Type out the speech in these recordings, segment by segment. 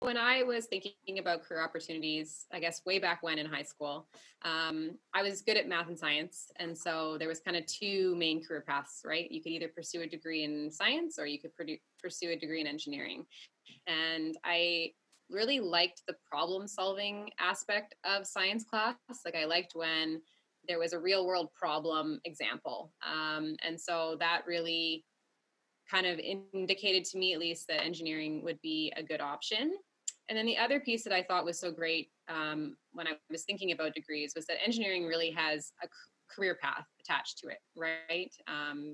when I was thinking about career opportunities, I guess way back when in high school, I was good at math and science. And so there was kind of two main career paths, right? You could either pursue a degree in science or you could pursue a degree in engineering. And I really liked the problem solving aspect of science class. Like I liked when there was a real world problem example. And so that really kind of indicated to me, at least, that engineering would be a good option. And then the other piece that I thought was so great when I was thinking about degrees was that engineering really has a career path attached to it, right?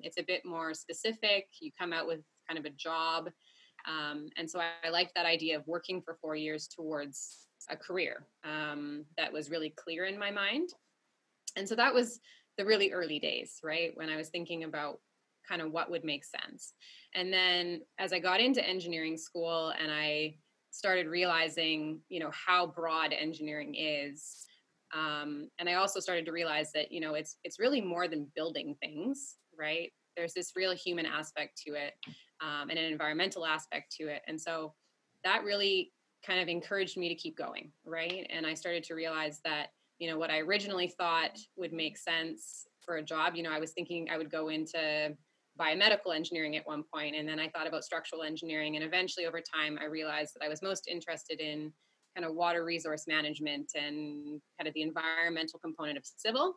It's a bit more specific. You come out with kind of a job. And so I liked that idea of working for 4 years towards a career that was really clear in my mind. And so that was the really early days, right? When I was thinking about kind of what would make sense. And then as I got into engineering school and I started realizing, how broad engineering is. And I also started to realize that, it's really more than building things, right? There's this real human aspect to it, and an environmental aspect to it. And so that really kind of encouraged me to keep going, right? And I started to realize that, what I originally thought would make sense for a job, I was thinking I would go into biomedical engineering at one point, and then I thought about structural engineering, and eventually over time I realized that I was most interested in kind of water resource management and kind of the environmental component of civil.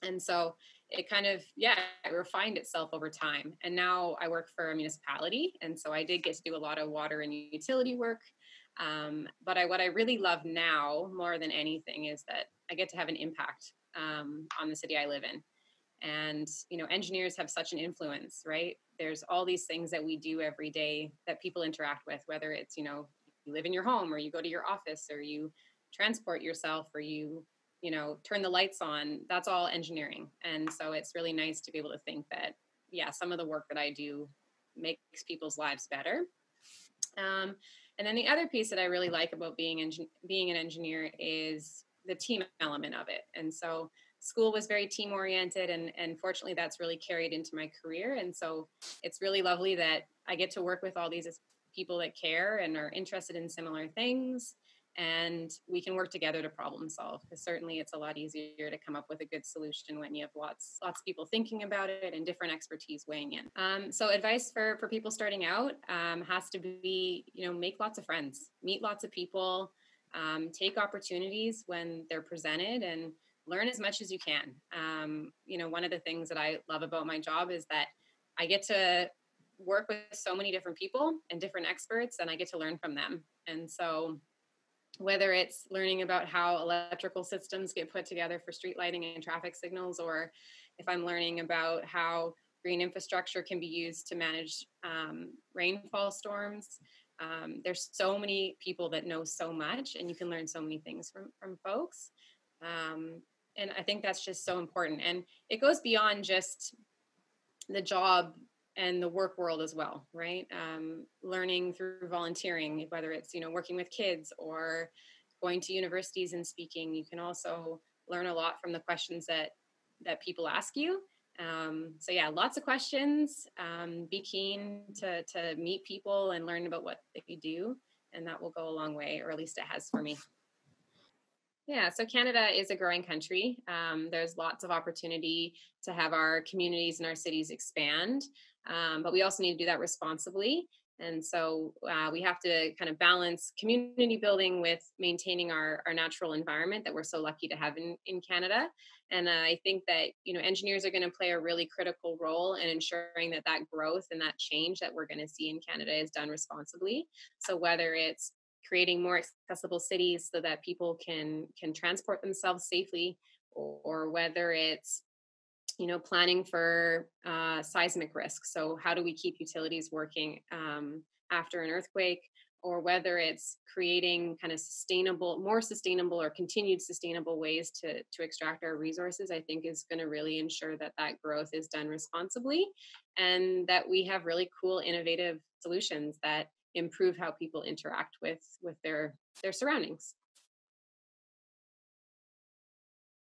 And so it kind of, it refined itself over time. And now I work for a municipality, and so I did get to do a lot of water and utility work. But what I really love now more than anything is that I get to have an impact on the city I live in. And engineers have such an influence, right? There's all these things that we do every day that people interact with, whether it's you live in your home or you go to your office or you transport yourself or you turn the lights on. That's all engineering. And so it's really nice to be able to think that some of the work that I do makes people's lives better. And then the other piece that I really like about being an engineer is the team element of it. And so school was very team oriented, and fortunately that's really carried into my career. And so it's really lovely that I get to work with all these people that care and are interested in similar things, and we can work together to problem solve, because certainly it's a lot easier to come up with a good solution when you have lots of people thinking about it and different expertise weighing in. So advice for people starting out has to be, make lots of friends, meet lots of people, take opportunities when they're presented, and learn as much as you can. One of the things that I love about my job is that I get to work with so many different people and different experts, and I get to learn from them. And so whether it's learning about how electrical systems get put together for street lighting and traffic signals, or if I'm learning about how green infrastructure can be used to manage rainfall storms, there's so many people that know so much, and you can learn so many things from folks. And I think that's just so important. And it goes beyond just the job and the work world as well, right? Learning through volunteering, whether it's, working with kids or going to universities and speaking, you can also learn a lot from the questions that people ask you. So lots of questions. Be keen to meet people and learn about what they do, and that will go a long way, or at least it has for me. Yeah, so Canada is a growing country. There's lots of opportunity to have our communities and our cities expand, but we also need to do that responsibly. And so we have to kind of balance community building with maintaining our natural environment that we're so lucky to have in Canada. And I think that, engineers are going to play a really critical role in ensuring that growth and that change that we're going to see in Canada is done responsibly. So whether it's creating more accessible cities so that people can transport themselves safely, or whether it's planning for seismic risk. So how do we keep utilities working after an earthquake, or whether it's creating kind of more sustainable or continued sustainable ways to extract our resources, I think is going to really ensure that growth is done responsibly, and that we have really cool, innovative solutions that improve how people interact with their surroundings.